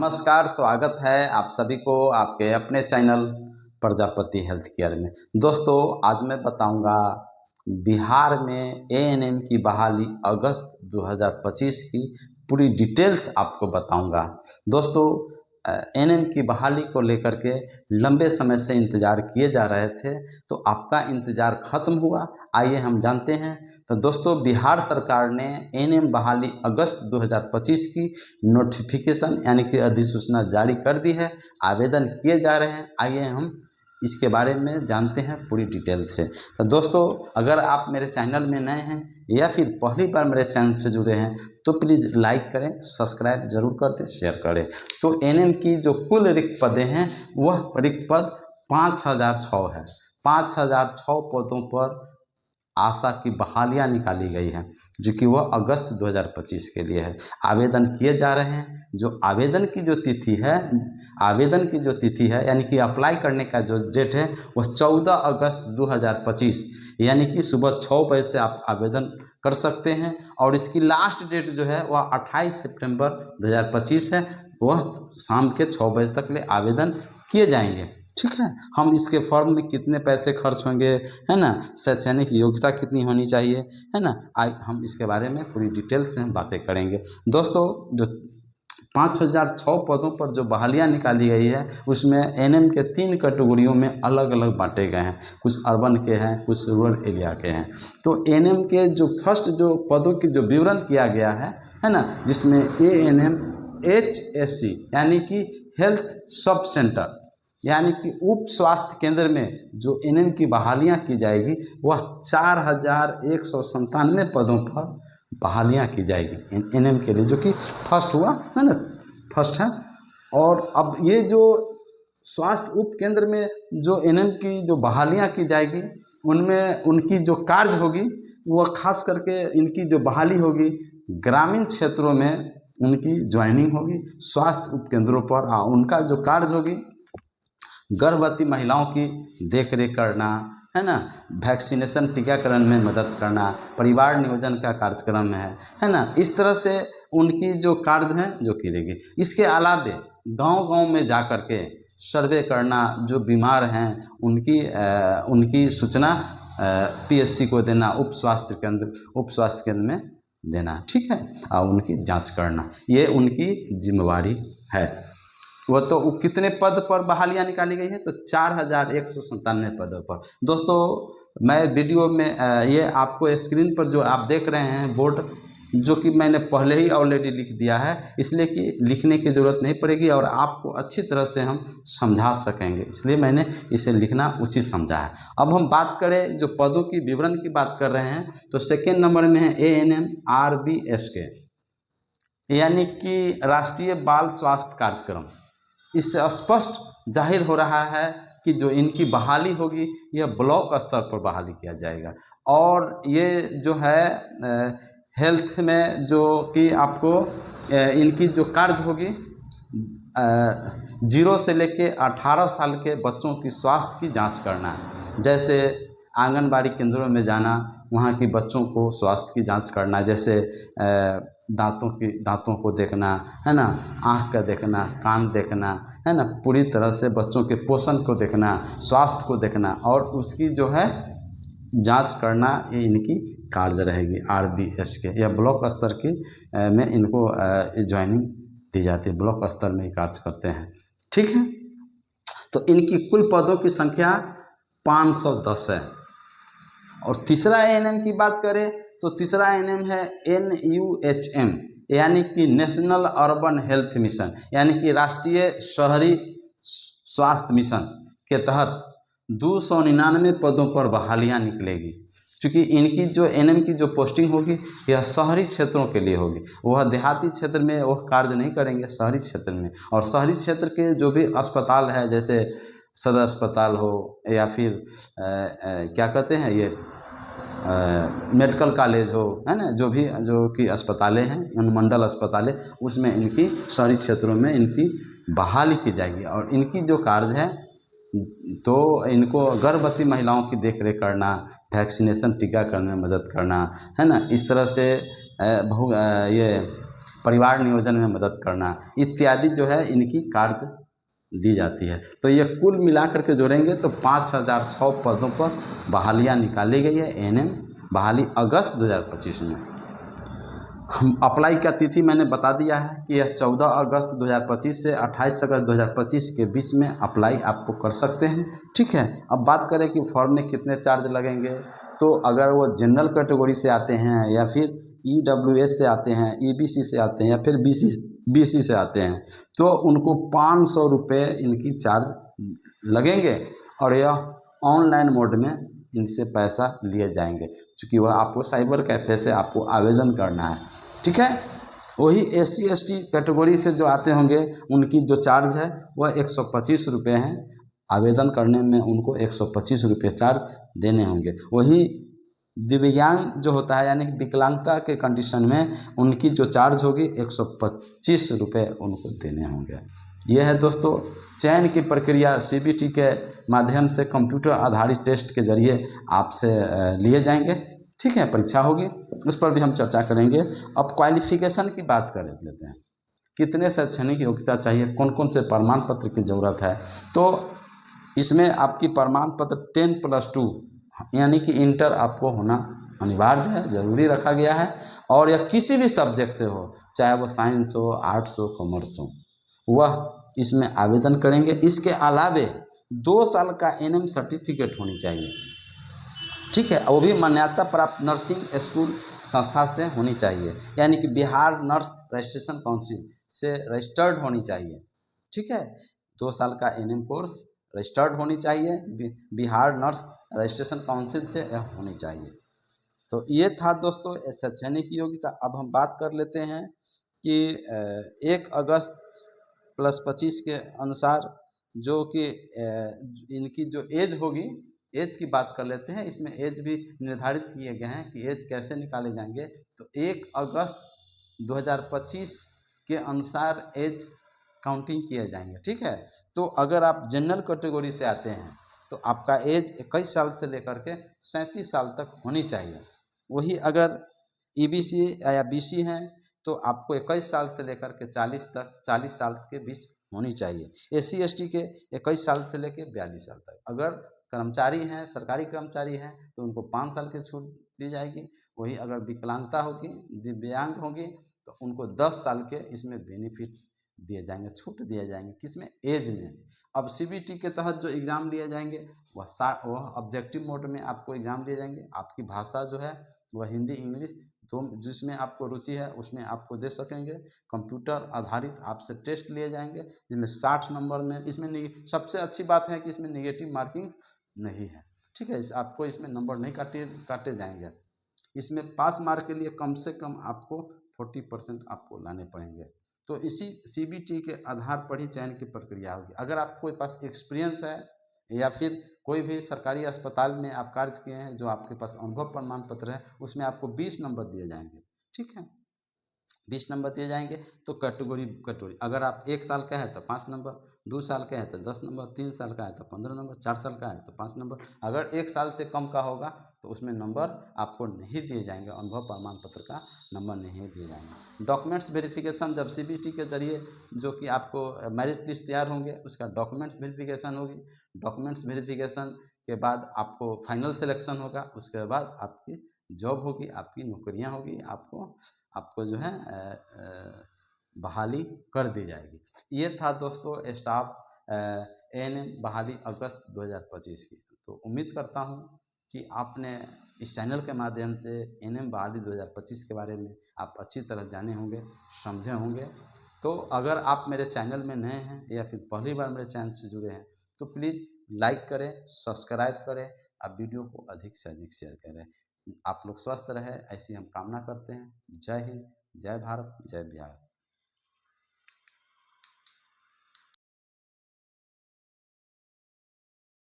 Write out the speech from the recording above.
नमस्कार, स्वागत है आप सभी को आपके अपने चैनल प्रजापति हेल्थ केयर में। दोस्तों, आज मैं बताऊंगा बिहार में एएनएम की बहाली अगस्त 2025 की पूरी डिटेल्स आपको बताऊंगा। दोस्तों, एएनएम की बहाली को लेकर के लंबे समय से इंतज़ार किए जा रहे थे, तो आपका इंतज़ार ख़त्म हुआ। आइए हम जानते हैं। तो दोस्तों, बिहार सरकार ने एएनएम बहाली अगस्त 2025 की नोटिफिकेशन यानी कि अधिसूचना जारी कर दी है। आवेदन किए जा रहे हैं। आइए हम इसके बारे में जानते हैं पूरी डिटेल से। तो दोस्तों, अगर आप मेरे चैनल में नए हैं या फिर पहली बार मेरे चैनल से जुड़े हैं तो प्लीज़ लाइक करें, सब्सक्राइब जरूर कर दें, शेयर करें। तो एएनएम की जो कुल रिक्त पदें हैं वह रिक्त पद 5006 है। 5006 पदों पर आशा की बहालियाँ निकाली गई हैं, जो कि वह अगस्त 2025 के लिए है। आवेदन किए जा रहे हैं। जो आवेदन की जो तिथि है यानी कि अप्लाई करने का जो डेट है वह 14 अगस्त 2025 यानी कि सुबह 6 बजे से आप आवेदन कर सकते हैं। और इसकी लास्ट डेट जो है वह 28 सितंबर 2025 है। वह शाम के 6 बजे तक ले आवेदन किए जाएंगे। ठीक है। हम इसके फॉर्म में कितने पैसे खर्च होंगे, है ना, शैक्षणिक योग्यता कितनी होनी चाहिए, है ना, आज हम इसके बारे में पूरी डिटेल से हम बातें करेंगे। दोस्तों, जो 5006 पदों पर जो बहालियाँ निकाली गई है उसमें एएनएम के 3 कैटेगरियों में अलग अलग बांटे गए हैं। कुछ अर्बन के हैं, कुछ रूरल एरिया के हैं। तो एएनएम के जो फर्स्ट जो पदों की जो विवरण किया गया है ना, जिसमें एएनएम HSC यानी कि हेल्थ सब सेंटर यानी कि उप स्वास्थ्य केंद्र में जो एएनएम की बहालियाँ की जाएगी वह 4197 पदों पर बहालियाँ की जाएगी एएनएम के लिए, जो कि फर्स्ट हुआ है ना, फर्स्ट है। और अब ये जो स्वास्थ्य उप केंद्र में जो एएनएम की जो बहालियाँ की जाएगी उनमें उनकी जो कार्य होगी वह खास करके इनकी जो बहाली होगी ग्रामीण क्षेत्रों में उनकी ज्वाइनिंग होगी स्वास्थ्य उप केंद्रों पर। उनका जो कार्य होगी गर्भवती महिलाओं की देखरेख करना, है ना, वैक्सीनेशन टीकाकरण में मदद करना, परिवार नियोजन का कार्यक्रम है ना, इस तरह से उनकी जो कार्य हैं जो की रहेगी। इसके अलावे गांव-गांव में जा कर के सर्वे करना, जो बीमार हैं उनकी सूचना PSC को देना, उप स्वास्थ्य केंद्र में देना, ठीक है, और उनकी जांच करना, ये उनकी जिम्मेवारी है। वह तो कितने पद पर बहालियाँ निकाली गई है, तो 4197 पदों पर। दोस्तों, मैं वीडियो में ये आपको स्क्रीन पर जो आप देख रहे हैं बोर्ड, जो कि मैंने पहले ही ऑलरेडी लिख दिया है, इसलिए कि लिखने की ज़रूरत नहीं पड़ेगी और आपको अच्छी तरह से हम समझा सकेंगे, इसलिए मैंने इसे लिखना उचित समझा है। अब हम बात करें जो पदों की विवरण की बात कर रहे हैं, तो सेकेंड नंबर में है ANM RBSK यानी कि राष्ट्रीय बाल स्वास्थ्य कार्यक्रम। इससे स्पष्ट जाहिर हो रहा है कि जो इनकी बहाली होगी यह ब्लॉक स्तर पर बहाली किया जाएगा। और ये जो है हेल्थ में जो कि आपको इनकी जो कार्य होगी 0 से लेके 18 साल के बच्चों की स्वास्थ्य की जांच करना है। जैसे आंगनबाड़ी केंद्रों में जाना, वहाँ की बच्चों को स्वास्थ्य की जांच करना, जैसे दांतों को देखना, है ना, आँख का देखना, कान देखना, है ना, पूरी तरह से बच्चों के पोषण को देखना, स्वास्थ्य को देखना और उसकी जो है जांच करना, ये इनकी कार्य रहेगी RBSK। यह ब्लॉक स्तर की में इनको ज्वाइनिंग दी जाती है, ब्लॉक स्तर में कार्य करते हैं, ठीक है। तो इनकी कुल पदों की संख्या 510 है। और तीसरा ANM की बात करें तो तीसरा ANM है NUHM यानी कि नेशनल अर्बन हेल्थ मिशन यानी कि राष्ट्रीय शहरी स्वास्थ्य मिशन के तहत 299 पदों पर बहालियाँ निकलेगी। चूँकि इनकी जो ANM की जो पोस्टिंग होगी यह शहरी क्षेत्रों के लिए होगी, वह देहाती क्षेत्र में वह कार्य नहीं करेंगे, शहरी क्षेत्र में। और शहरी क्षेत्र के जो भी अस्पताल है, जैसे सदर अस्पताल हो या फिर क्या कहते हैं ये मेडिकल कॉलेज हो, है ना, जो कि अस्पतालें हैं, अनुमंडल अस्पतालें, उसमें इनकी शहरी क्षेत्रों में इनकी बहाली की जाएगी। और इनकी जो कार्य है तो इनको गर्भवती महिलाओं की देखरेख करना, वैक्सीनेशन टीकाकरण में मदद करना, है ना, इस तरह से ये परिवार नियोजन में मदद करना इत्यादि जो है इनकी कार्य दी जाती है। तो ये कुल मिलाकर के जोड़ेंगे तो 5006 पदों पर बहालियाँ निकाली गई है एएनएम बहाली अगस्त 2025 में। हम अप्लाई का तिथि मैंने बता दिया है कि यह 14 अगस्त 2025 से 28 अगस्त 2025 के बीच में अप्लाई आपको कर सकते हैं। ठीक है, अब बात करें कि फॉर्म में कितने चार्ज लगेंगे, तो अगर वो जनरल कैटेगरी से आते हैं या फिर ईडब्ल्यूएस से आते हैं, ईबीसी से आते हैं या फिर बीसी से आते हैं तो उनको 500 रुपये इनकी चार्ज लगेंगे और यह ऑनलाइन मोड में इनसे पैसा लिए जाएंगे, क्योंकि वह आपको साइबर कैफ़े से आपको आवेदन करना है। ठीक है, वही एससी एसटी कैटेगरी से जो आते होंगे उनकी जो चार्ज है वह 125 रुपये हैं। आवेदन करने में उनको 125 रुपये चार्ज देने होंगे। वही दिव्यांग जो होता है यानी विकलांगता के कंडीशन में उनकी जो चार्ज होगी 125 रुपये उनको देने होंगे। यह है दोस्तों चयन की प्रक्रिया सीबीटी के माध्यम से कंप्यूटर आधारित टेस्ट के जरिए आपसे लिए जाएंगे। ठीक है, परीक्षा होगी, उस पर भी हम चर्चा करेंगे। अब क्वालिफिकेशन की बात कर लेते हैं, कितने शैक्षणिक योग्यता चाहिए, कौन कौन से प्रमाण पत्र की ज़रूरत है। तो इसमें आपकी प्रमाण पत्र 10+2 यानी कि इंटर आपको होना अनिवार्य है, ज़रूरी रखा गया है। और यह किसी भी सब्जेक्ट से हो, चाहे वो साइंस हो, आर्ट्स हो, कॉमर्स हो, वह इसमें आवेदन करेंगे। इसके अलावे 2 साल का एनएम सर्टिफिकेट होनी चाहिए। ठीक है, वो भी मान्यता प्राप्त नर्सिंग स्कूल संस्था से होनी चाहिए, यानी कि बिहार नर्स रजिस्ट्रेशन काउंसिल से रजिस्टर्ड होनी चाहिए। ठीक है, 2 साल का एनएम कोर्स रजिस्टर्ड होनी चाहिए, बिहार नर्स रजिस्ट्रेशन काउंसिल से होनी चाहिए। तो ये था दोस्तों शैक्षणिक योग्यता। अब हम बात कर लेते हैं कि 1 अगस्त +25 के अनुसार जो कि इनकी जो एज होगी, एज की बात कर लेते हैं। इसमें एज भी निर्धारित किए गए हैं कि एज कैसे निकाले जाएंगे। तो 1 अगस्त 2025 के अनुसार एज काउंटिंग किए जाएंगे। ठीक है, तो अगर आप जनरल कैटेगरी से आते हैं तो आपका एज 21 साल से लेकर के 37 साल तक होनी चाहिए। वही अगर ईबीसी या बीसी हैं तो आपको 21 साल से लेकर के 40 साल के बीच होनी चाहिए। एससी एसटी के 21 साल से लेकर 42 साल तक। अगर कर्मचारी हैं, सरकारी कर्मचारी हैं तो उनको 5 साल की छूट दी जाएगी। वही अगर विकलांगता होगी, दिव्यांग होगी तो उनको 10 साल के इसमें बेनिफिट दिए जाएंगे, छूट दिए जाएंगे। किसमें? एज में। अब सीबीटी के तहत जो एग्ज़ाम लिए जाएंगे वह ऑब्जेक्टिव मोड में आपको एग्ज़ाम लिए जाएंगे। आपकी भाषा जो है वह हिंदी इंग्लिश तो जिसमें आपको रुचि है उसमें आपको दे सकेंगे। कंप्यूटर आधारित आपसे टेस्ट लिए जाएंगे जिसमें 60 नंबर में, इसमें सबसे अच्छी बात है कि इसमें नेगेटिव मार्किंग नहीं है। ठीक है, आपको इसमें नंबर नहीं काटे जाएंगे। इसमें पास मार्क के लिए कम से कम आपको 40% आपको लाने पड़ेंगे। तो इसी सीबीटी के आधार पर ही चयन की प्रक्रिया होगी। अगर आपके पास एक्सपीरियंस है या फिर कोई भी सरकारी अस्पताल में आप कार्य किए हैं जो आपके पास अनुभव प्रमाण पत्र है, उसमें आपको 20 नंबर दिए जाएंगे। ठीक है, 20 नंबर दिए जाएंगे। तो कैटेगरी अगर आप 1 साल का है तो 5 नंबर, 2 साल का है तो 10 नंबर, 3 साल का है तो 15 नंबर, 4 साल का है तो 5 नंबर। अगर 1 साल से कम का होगा तो उसमें नंबर आपको नहीं दिए जाएंगे, अनुभव प्रमाण पत्र का नंबर नहीं दिए जाएंगे। डॉक्यूमेंट्स वेरिफिकेशन जब सीबीटी के जरिए जो कि आपको मेरिट लिस्ट तैयार होंगे उसका डॉक्यूमेंट्स वेरिफिकेशन होगी। डॉक्यूमेंट्स वेरिफिकेशन के बाद आपको फाइनल सिलेक्शन होगा, उसके बाद आपकी जॉब होगी, आपकी नौकरियां होगी, आपको जो है बहाली कर दी जाएगी। ये था दोस्तों स्टाफ एएनएम बहाली अगस्त 2025 की। तो उम्मीद करता हूँ कि आपने इस चैनल के माध्यम से एएनएम बहाली 2025 के बारे में आप अच्छी तरह जाने होंगे, समझे होंगे। तो अगर आप मेरे चैनल में नए हैं या फिर पहली बार मेरे चैनल से जुड़े हैं तो प्लीज़ लाइक करें, सब्सक्राइब करें, आप वीडियो को अधिक से अधिक शेयर करें। आप लोग स्वस्थ रहे ऐसी हम कामना करते हैं। जय हिंद, जय भारत, जय बिहार।